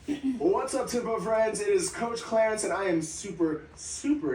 What's up, Tempo friends? It is Coach Clarence, and I am super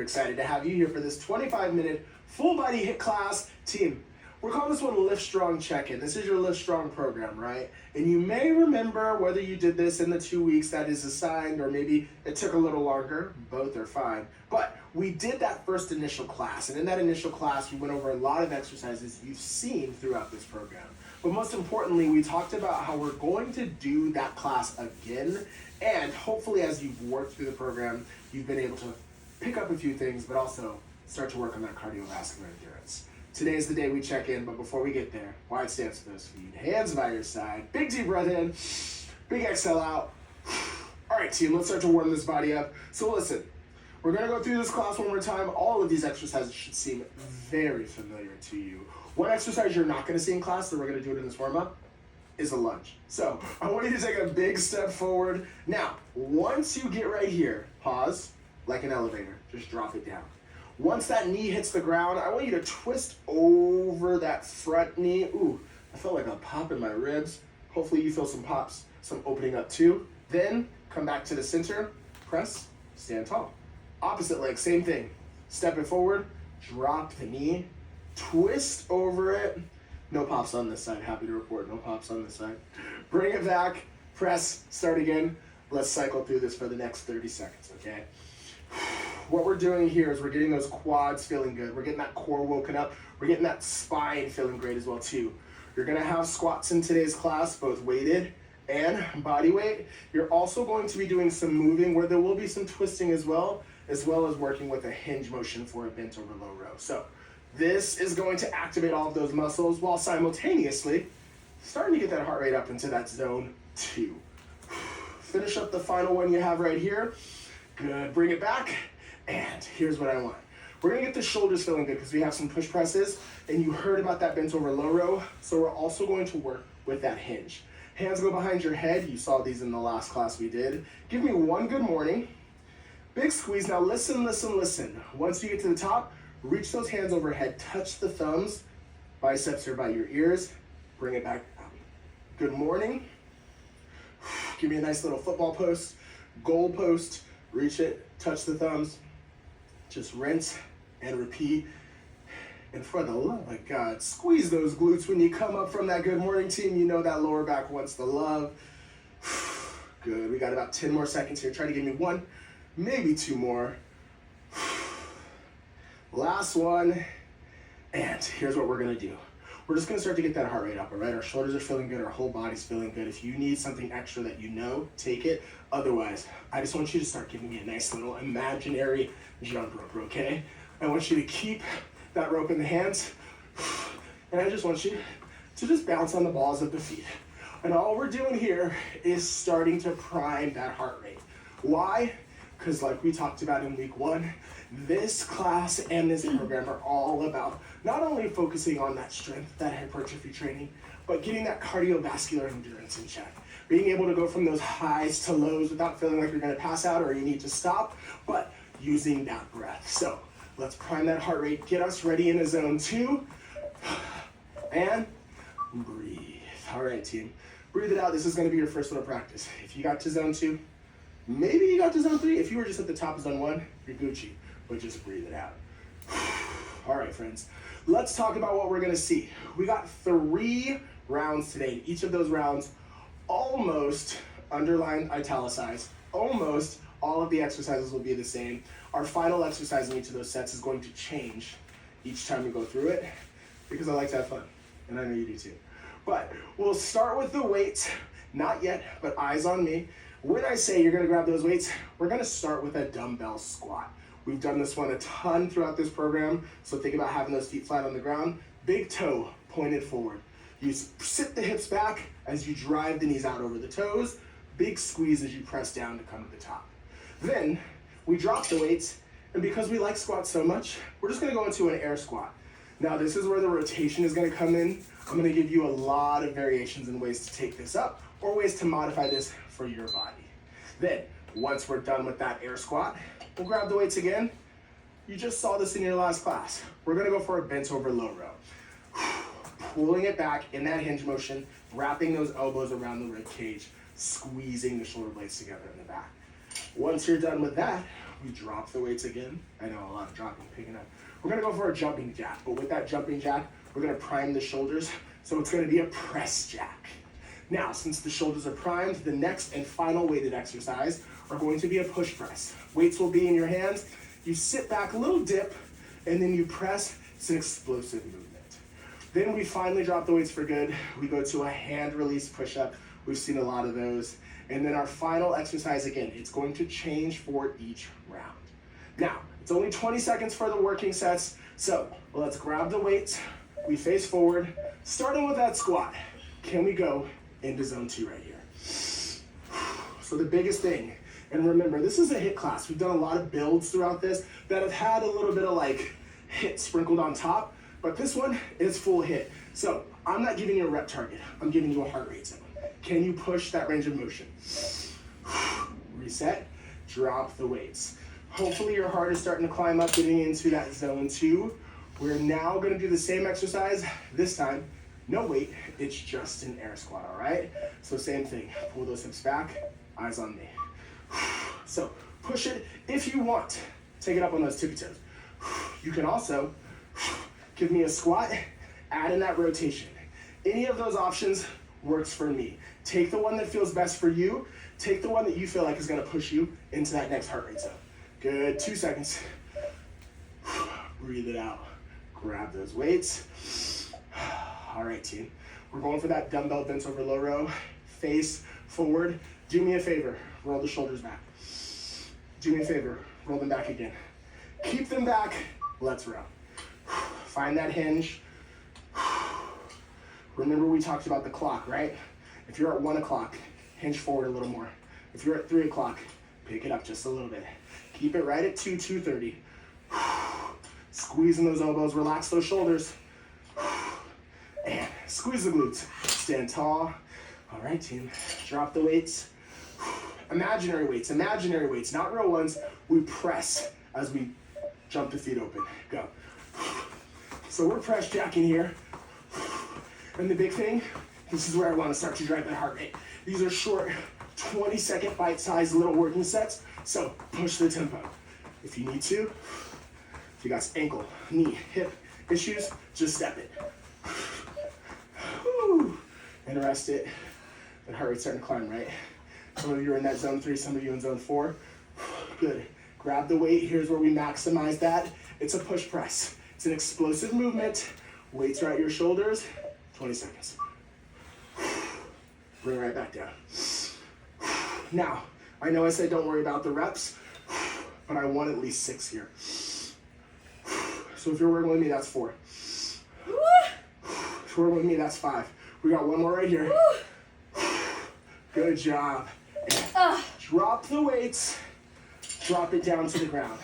excited to have you here for this 25-minute full body HIIT class. Team, we're calling this one Lift Strong Check-In. This is your Lift Strong program, right? And you may remember whether you did this in the 2 weeks that is assigned, or maybe it took a little longer. Both are fine. But we did that first initial class, and in that initial class, we went over a lot of exercises you've seen throughout this program. But most importantly, we talked about how we're going to do that class again, and hopefully as you've worked through the program, you've been able to pick up a few things, but also start to work on that cardiovascular endurance. Today is the day we check in, but before we get there, wide stance for those feet, hands by your side, big deep breath in, big exhale out. All right, team, let's start to warm this body up. So listen, we're gonna go through this class one more time. All of these exercises should seem very familiar to you. One exercise you're not gonna see in class, that we're gonna do it in this warm-up, is a lunge. So I want you to take a big step forward. Now, once you get right here, pause, like an elevator, just drop it down. Once that knee hits the ground, I want you to twist over that front knee. Ooh, I felt like a pop in my ribs. Hopefully you feel some pops, some opening up too. Then come back to the center, press, stand tall. Opposite leg, same thing. Step it forward, drop the knee, twist over it. No pops on this side, happy to report, no pops on this side. Bring it back, press, start again. Let's cycle through this for the next 30 seconds, okay? What we're doing here is we're getting those quads feeling good. We're getting that core woken up. We're getting that spine feeling great as well too. You're gonna have squats in today's class, both weighted and body weight. You're also going to be doing some moving where there will be some twisting as well as working with a hinge motion for a bent over low row. So this is going to activate all of those muscles while simultaneously starting to get that heart rate up into that zone 2. Finish up the final one you have right here. Good, bring it back. And here's what I want. We're gonna get the shoulders feeling good because we have some push presses, and you heard about that bent over low row, so we're also going to work with that hinge. Hands go behind your head. You saw these in the last class we did. Give me one good morning. Big squeeze. Now listen. Once you get to the top, reach those hands overhead, touch the thumbs, biceps are by your ears, bring it back down. Good morning. Give me a nice little football post, goal post, reach it, touch the thumbs. Just rinse and repeat. And for the love of God, squeeze those glutes when you come up from that good morning, team. You know that lower back wants the love. Good, we got about 10 more seconds here. Try to give me one, maybe 2 more. Last one. And here's what we're gonna do. We're just gonna start to get that heart rate up, all right? Our shoulders are feeling good, our whole body's feeling good. If you need something extra that you know, take it. Otherwise, I just want you to start giving me a nice little imaginary jump rope, okay? I want you to keep that rope in the hands, and I just want you to just bounce on the balls of the feet. And all we're doing here is starting to prime that heart rate. Why? Because like we talked about in week 1, this class and this program are all about not only focusing on that strength, that hypertrophy training, but getting that cardiovascular endurance in check. Being able to go from those highs to lows without feeling like you're gonna pass out or you need to stop, but using that breath. So let's prime that heart rate, get us ready in a zone 2, and breathe. All right, team, breathe it out. This is gonna be your first little practice. If you got to zone 2, maybe you got to zone 3. If you were just at the top of zone 1, you're Gucci, but just breathe it out. All right, friends, let's talk about what we're gonna see. We got 3 rounds today. Each of those rounds, almost, underlined, italicized, almost all of the exercises will be the same. Our final exercise in each of those sets is going to change each time we go through it because I like to have fun, and I know you do too. But we'll start with the weights, not yet, but eyes on me. When I say you're gonna grab those weights, we're gonna start with a dumbbell squat. We've done this one a ton throughout this program, so think about having those feet flat on the ground, big toe pointed forward. You sit the hips back as you drive the knees out over the toes, big squeeze as you press down to come to the top. Then we drop the weights, and because we like squats so much, we're just gonna go into an air squat. Now this is where the rotation is gonna come in. I'm gonna give you a lot of variations and ways to take this up or ways to modify this for your body. Then, once we're done with that air squat, we'll grab the weights again. You just saw this in your last class. We're gonna go for a bent over low row. pulling it back in that hinge motion, wrapping those elbows around the rib cage, squeezing the shoulder blades together in the back. Once you're done with that, we drop the weights again. I know a lot of dropping, picking up. We're gonna go for a jumping jack, but with that jumping jack, we're gonna prime the shoulders, so it's gonna be a press jack. Now, since the shoulders are primed, the next and final weighted exercise are going to be a push press. Weights will be in your hands. You sit back, a little dip, and then you press. It's an explosive movement. Then we finally drop the weights for good. We go to a hand release push-up. We've seen a lot of those. And then our final exercise, again, it's going to change for each round. Now, it's only 20 seconds for the working sets, so let's grab the weights. We face forward, starting with that squat. Can we go into zone 2 right here? So the biggest thing, and remember, this is a HIIT class. We've done a lot of builds throughout this that have had a little bit of like HIIT sprinkled on top, but this one is full HIIT. So I'm not giving you a rep target. I'm giving you a heart rate zone. Can you push that range of motion? Reset, drop the weights. Hopefully your heart is starting to climb up, getting into that zone 2. We're now gonna do the same exercise. This time, no weight, it's just an air squat, all right? So same thing, pull those hips back, eyes on me. So push it if you want. Take it up on those tippy toes. You can also give me a squat, add in that rotation. Any of those options works for me. Take the one that feels best for you. Take the one that you feel like is gonna push you into that next heart rate zone. Good, 2 seconds. Breathe it out. Grab those weights. All right, team. We're going for that dumbbell bent over low row. Face forward. Do me a favor, roll the shoulders back. Do me a favor, roll them back again. Keep them back, let's row. Find that hinge. Remember we talked about the clock, right? If you're at 1 o'clock, hinge forward a little more. If you're at 3 o'clock, pick it up just a little bit. Keep it right at 2:30. Squeezing those elbows, relax those shoulders. And squeeze the glutes. Stand tall. All right, team. Drop the weights. Imaginary weights, not real ones. We press as we jump the feet open. Go. So we're press jacking here. And the big thing, this is where I want to start to drive that heart rate. These are short, 20-second bite-sized little working sets. So push the tempo. If you need to, if you got ankle, knee, hip issues, just step it. Whew. And rest it. That heart rate's starting to climb, right? Some of you are in that zone 3, some of you in zone 4. Good. Grab the weight. Here's where we maximize that. It's a push press. It's an explosive movement. Weights are at your shoulders. 20 seconds. Bring it right back down. Now, I know I said don't worry about the reps, but I want at least 6 here. So if you're working with me, that's 4. If you're working with me, that's 5. We got one more right here. Good job. Drop the weights. Drop it down to the ground.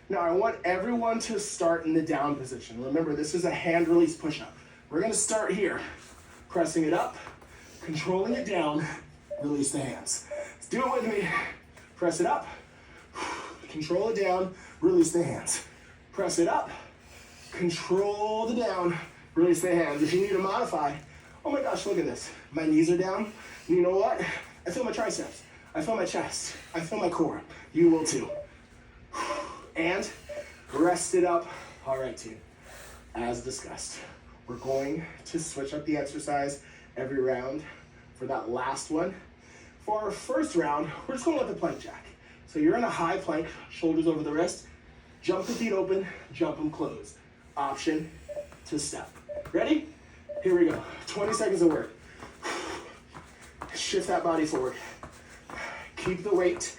Now I want everyone to start in the down position. Remember, this is a hand release push-up. We're gonna start here, pressing it up, controlling it down, release the hands. Let's do it with me. Press it up, control it down, release the hands. Press it up, control the down, release the hands. If you need to modify, oh my gosh, look at this. My knees are down. You know what? I feel my triceps. I feel my chest. I feel my core. You will too. And rest it up. All right, team. As discussed, we're going to switch up the exercise every round. For that last one, for our first round, we're just going with the plank jack. So you're in a high plank, shoulders over the wrist. Jump the feet open, jump them closed. Option to step. Ready? Here we go. 20 seconds of work. Shift that body forward. Keep the weight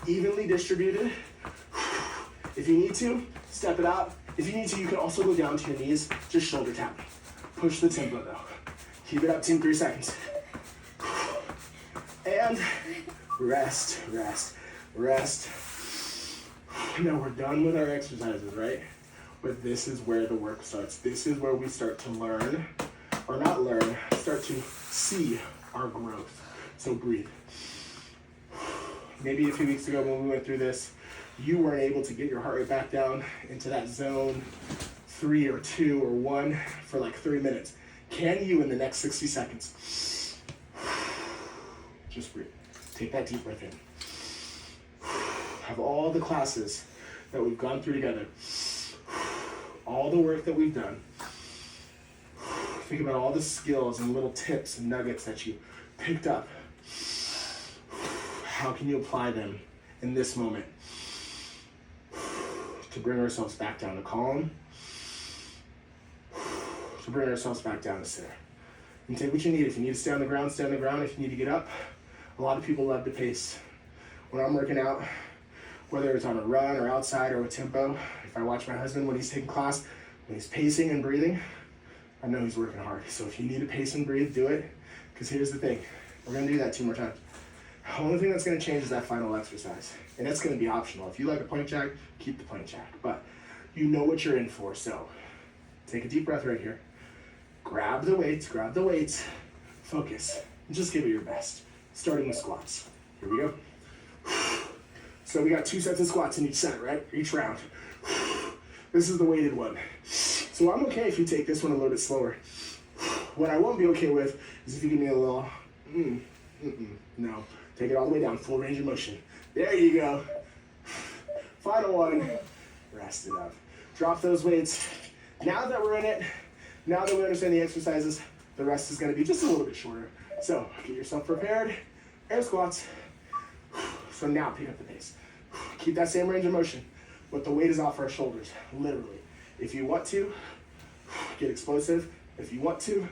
evenly distributed. If you need to, step it out. If you need to, you can also go down to your knees, just shoulder tapping. Push the tempo though. Keep it up, team, 3 seconds. And rest, rest, rest. Now we're done with our exercises, right? But this is where the work starts. This is where we start to learn, or not learn, start to see our growth. So breathe. Maybe a few weeks ago when we went through this, you weren't able to get your heart rate back down into that zone 3 or 2 or 1 for like 3 minutes. Can you in the next 60 seconds? Just breathe. Take that deep breath in. Have all the classes that we've gone through together, all the work that we've done. Think about all the skills and little tips and nuggets that you picked up. How can you apply them in this moment to bring ourselves back down to calm, to bring ourselves back down to center? And take what you need. If you need to stay on the ground, stay on the ground. If you need to get up, a lot of people love to pace. When I'm working out, whether it's on a run or outside or with tempo, if I watch my husband when he's taking class, when he's pacing and breathing, I know he's working hard. So if you need to pace and breathe, do it. Because here's the thing, we're gonna do that 2 more times. The only thing that's gonna change is that final exercise. And that's gonna be optional. If you like a plank jack, keep the plank jack. But you know what you're in for, so take a deep breath right here. Grab the weights, focus, and just give it your best. Starting with squats. Here we go. So we got 2 sets of squats in each set, right? Each round. This is the weighted one. So I'm okay if you take this one a little bit slower. What I won't be okay with is if you give me a little, no. Take it all the way down, full range of motion. There you go. Final one, rest it up. Drop those weights. Now that we're in it, now that we understand the exercises, the rest is gonna be just a little bit shorter. So get yourself prepared, air squats. So now pick up the pace. Keep that same range of motion, but the weight is off our shoulders, literally. If you want to, get explosive. If you want to,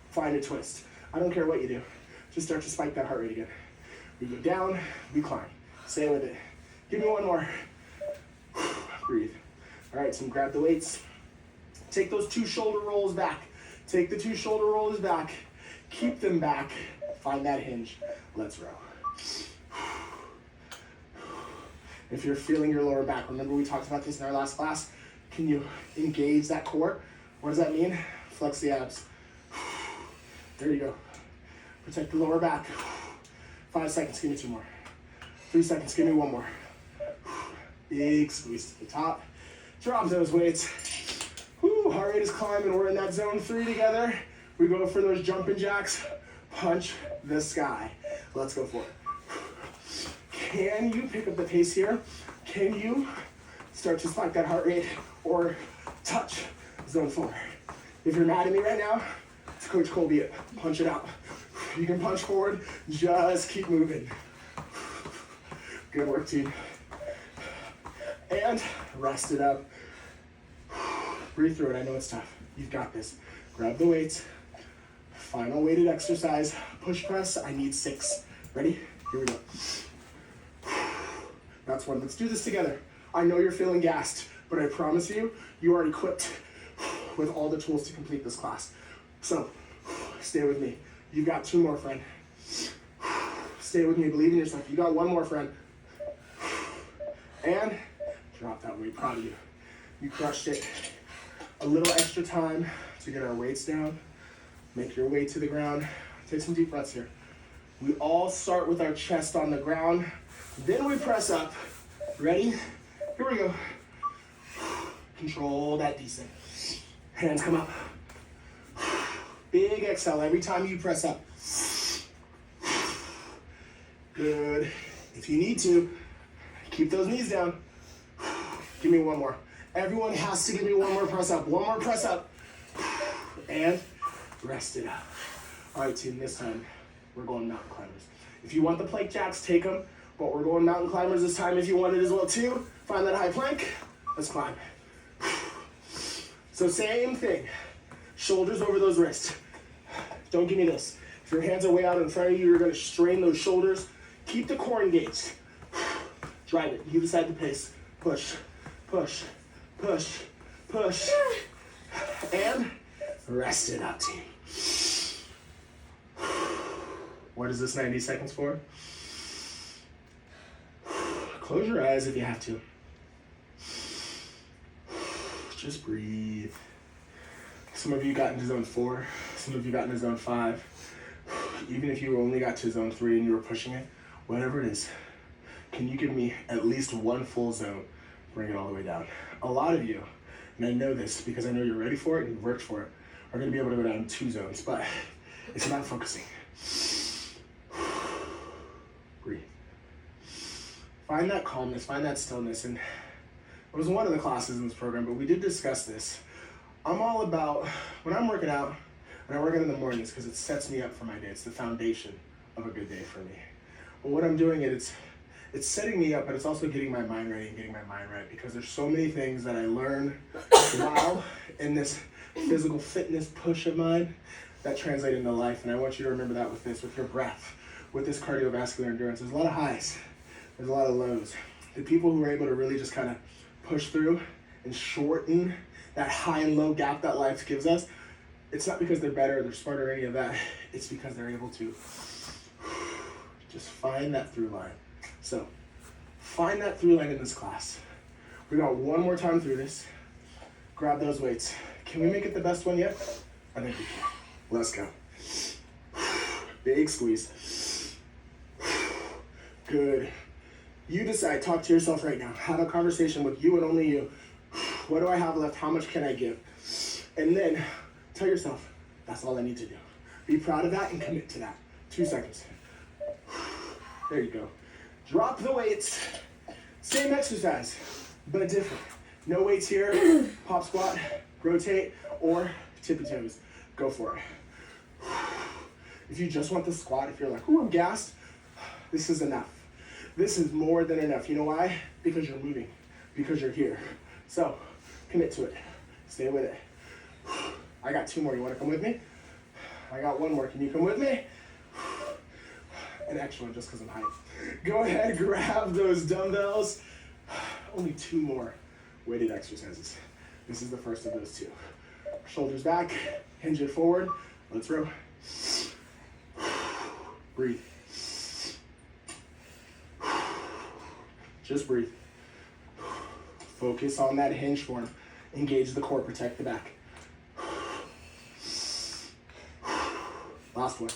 find a twist. I don't care what you do. Just start to spike that heart rate again. We go down, we climb. Stay with it. Give me one more. Breathe. All right, so grab the weights. Take those 2 shoulder rolls back. Take the 2 shoulder rollers back. Keep them back. Find that hinge. Let's row. If you're feeling your lower back, remember we talked about this in our last class. Can you engage that core? What does that mean? Flex the abs. There you go. Protect the lower back. 5 seconds, give me 2 more. 3 seconds, give me 1 more. Big squeeze to the top. Drop those weights. Whew, heart rate is climbing. We're in that zone 3 together. We go for those jumping jacks. Punch the sky. Let's go for it. Can you pick up the pace here? Can you start to spike that heart rate or touch zone 4? If you're mad at me right now, it's Coach Colby. Punch it out. You can punch forward, just keep moving. Good work, team. And rest it up. Breathe through it, I know it's tough. You've got this. Grab the weights. Final weighted exercise. Push press, I need 6. Ready? Here we go. That's 1, let's do this together. I know you're feeling gassed, but I promise you, you are equipped with all the tools to complete this class. So, stay with me. You've got 2 more, friend. Stay with me, believe in yourself. You got 1 more, friend. And drop that weight, proud of you. You crushed it. A little extra time to get our weights down. Make your way to the ground. Take some deep breaths here. We all start with our chest on the ground. Then we press up. Ready? Here we go. Control that descent. Hands come up. Big exhale every time you press up. Good. If you need to, keep those knees down. Give me 1 more. Everyone has to give me 1 more press up. 1 more press up. And rest it out. All right, team, this time we're going mountain climbers. If you want the plank jacks, take them. But we're going mountain climbers this time if you want it as well too. Find that high plank. Let's climb. So same thing. Shoulders over those wrists. Don't give me this. If your hands are way out in front of you, you're gonna strain those shoulders. Keep the core engaged. Drive it. You decide the pace. Push, push, push, push. And rest it up, team. What is this 90 seconds for? Close your eyes if you have to. Just breathe. Some of you got into zone 4. Some of you got into zone 5. Even if you only got to zone 3 and you were pushing it, whatever it is, can you give me at least 1 full zone? Bring it all the way down. A lot of you and I know this because I know you're ready for it and you've worked for it, are gonna be able to go down 2 zones, but it's about focusing. Breathe. Find that calmness, find that stillness, and it was one of the classes in this program, but we did discuss this. I'm all about, when I'm working out, when I work out in the mornings, because it sets me up for my day, it's the foundation of a good day for me. But what I'm doing, it's setting me up, but it's also getting my mind ready and getting my mind right, because there's so many things that I learn while in this physical fitness push of mine that translate into life, and I want you to remember that with this, with your breath, with this cardiovascular endurance. There's a lot of highs, there's a lot of lows. The people who are able to really just kind of push through and shorten that high and low gap that life gives us, it's not because they're better or they're smarter or any of that, it's because they're able to just find that through line. So, find that through line in this class. We got one more time through this. Grab those weights. Can we make it the best one yet? I think we can. Let's go. Big squeeze. Good. You decide, talk to yourself right now. Have a conversation with you and only you. What do I have left? How much can I give? And then tell yourself, that's all I need to do. Be proud of that and commit to that. 2 seconds. There you go. Drop the weights. Same exercise, but different. No weights here. Pop squat, rotate, or tippy toes. Go for it. If you just want the squat, if you're like, ooh, I'm gassed, this is enough. This is more than enough. You know why? Because you're moving, because you're here. So, commit to it. Stay with it. I got 2 more. You want to come with me? I got 1 more. Can you come with me? An extra one just because I'm hyped. Go ahead, grab those dumbbells. Only 2 more weighted exercises. This is the first of those 2. Shoulders back, hinge it forward. Let's row. Breathe. Just breathe. Focus on that hinge form. Engage the core, protect the back. Last one.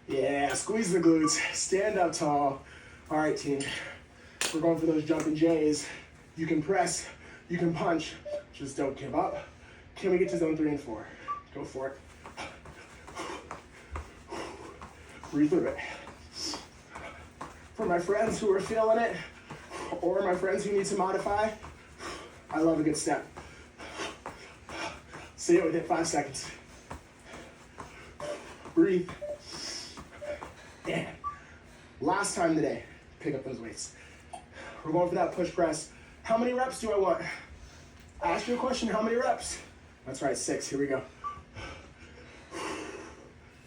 Yeah, squeeze the glutes. Stand up tall. All right, team. We're going for those jumping J's. You can press, you can punch. Just don't give up. Can we get to zone 3 and 4? Go for it. Breathe through it. For my friends who are feeling it, or my friends who need to modify, I love a good step. Stay with it, 5 seconds. Breathe. And last time today, pick up those weights. We're going for that push press. How many reps do I want? I asked you a question, how many reps? That's right, 6, here we go.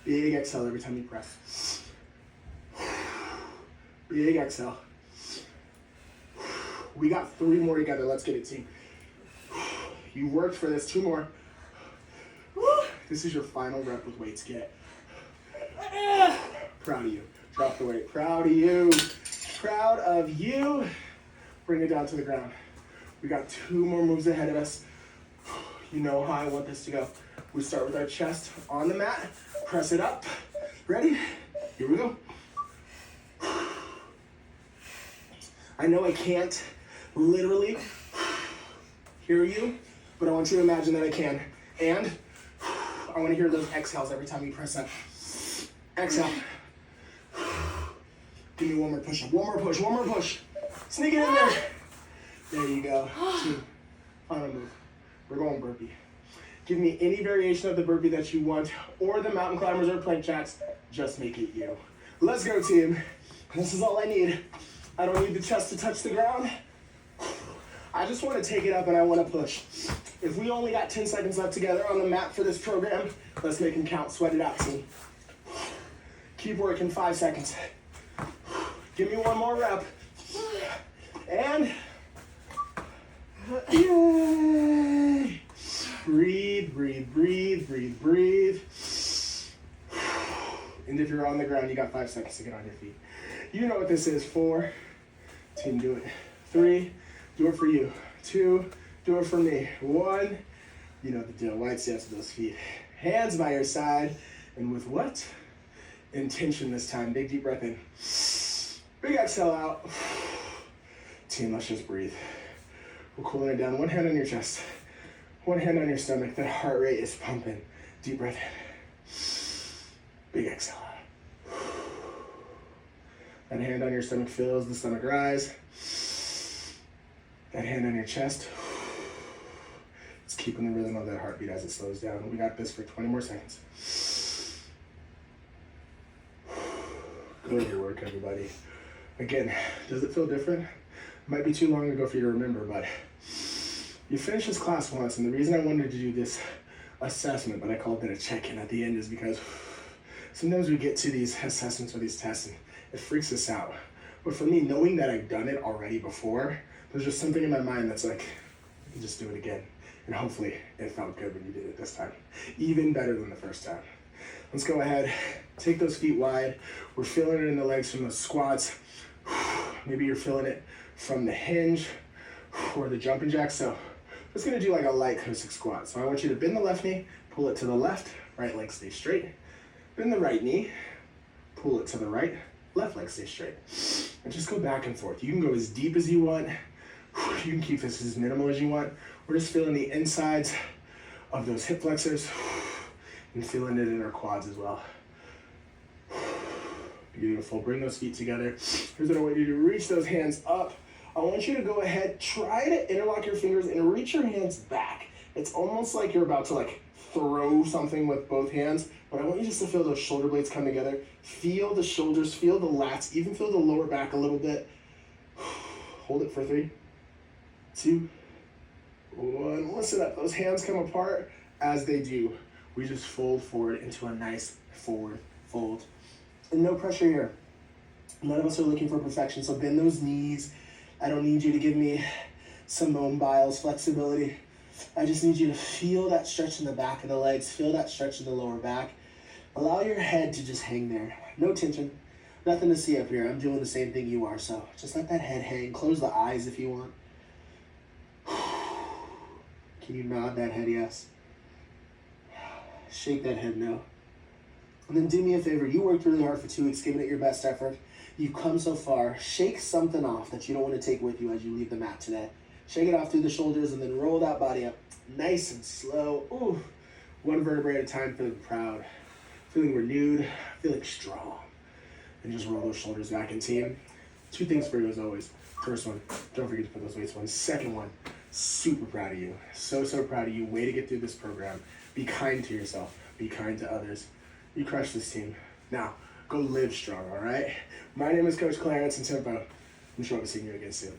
Big exhale every time you press. Big exhale. We got 3 more together, let's get it, team. You worked for this, 2 more. This is your final rep with weights, get it. Proud of you. Drop the weight. Proud of you. Proud of you. Bring it down to the ground. We got 2 more moves ahead of us. You know how I want this to go. We start with our chest on the mat. Press it up. Ready? Here we go. I know I can't literally hear you, but I want you to imagine that I can. And I want to hear those exhales every time you press up. Exhale. Give me 1 more push up. 1 more push. 1 more push. Sneak it in there. There you go. 2. Final move. We're going burpee. Give me any variation of the burpee that you want, or the mountain climbers or plank jacks. Just make it you. Let's go, team. This is all I need. I don't need the chest to touch the ground. I just want to take it up and I want to push. If we only got 10 seconds left together on the mat for this program, let's make them count. Sweat it out, team. Keep working, 5 seconds. Give me 1 more rep. And yay! Breathe, breathe, breathe, breathe, breathe. And if you're on the ground, you got 5 seconds to get on your feet. You know what this is. 4, team, do it. 3, do it for you. 2, do it for me. 1, you know the deal. Wide stance with those feet. Hands by your side. And with what? Intention this time. Big deep breath in. Big exhale out. Team, let's just breathe. We're cooling it down. One hand on your chest, one hand on your stomach. That heart rate is pumping. Deep breath in. Big exhale out. That hand on your stomach fills the stomach rise. That hand on your chest. It's keeping the rhythm of that heartbeat as it slows down. We got this for 20 more seconds. Good work, everybody. Again, does it feel different? Might be too long ago for you to remember, but you finished this class once, and the reason I wanted to do this assessment, but I called it a check-in at the end, is because sometimes we get to these assessments or these tests and it freaks us out. But for me, knowing that I've done it already before, there's just something in my mind that's like, I can just do it again. And hopefully it felt good when you did it this time. Even better than the first time. Let's go ahead, take those feet wide. We're feeling it in the legs from those squats. Maybe you're feeling it from the hinge or the jumping jack. So I'm just gonna do like a light Cossack squat. So I want you to bend the left knee, pull it to the left, right leg stays straight. Bend the right knee, pull it to the right, left leg stays straight. And just go back and forth. You can go as deep as you want. You can keep this as minimal as you want. We're just feeling the insides of those hip flexors and feeling it in our quads as well. Beautiful. Bring those feet together. Here's what I want you to do. Reach those hands up. I want you to go ahead, try to interlock your fingers and reach your hands back. It's almost like you're about to like throw something with both hands, but I want you just to feel those shoulder blades come together. Feel the shoulders, feel the lats, even feel the lower back a little bit. Hold it for 3, 2, 1. Listen up. Those hands come apart. As they do, we just fold forward into a nice forward fold. And no pressure here. None of us are looking for perfection, so bend those knees. I don't need you to give me Simone Biles flexibility. I just need you to feel that stretch in the back of the legs, feel that stretch in the lower back. Allow your head to just hang there. No tension, nothing to see up here. I'm doing the same thing you are, so just let that head hang. Close the eyes if you want. Can you nod that head yes? Shake that head no. And then do me a favor. You worked really hard for 2 weeks, giving it your best effort. You've come so far. Shake something off that you don't want to take with you as you leave the mat today. Shake it off through the shoulders and then roll that body up nice and slow. Ooh, one vertebrae at a time, feeling proud, feeling renewed, feeling strong. And just roll those shoulders back in, team. 2 things for you as always. First one, don't forget to put those weights on. Second one, super proud of you. So proud of you. Way to get through this program. Be kind to yourself. Be kind to others. You crushed this, team. Now, go live strong, all right? My name is Coach Clarence in Tempo. I'm sure I'll be seeing you again soon.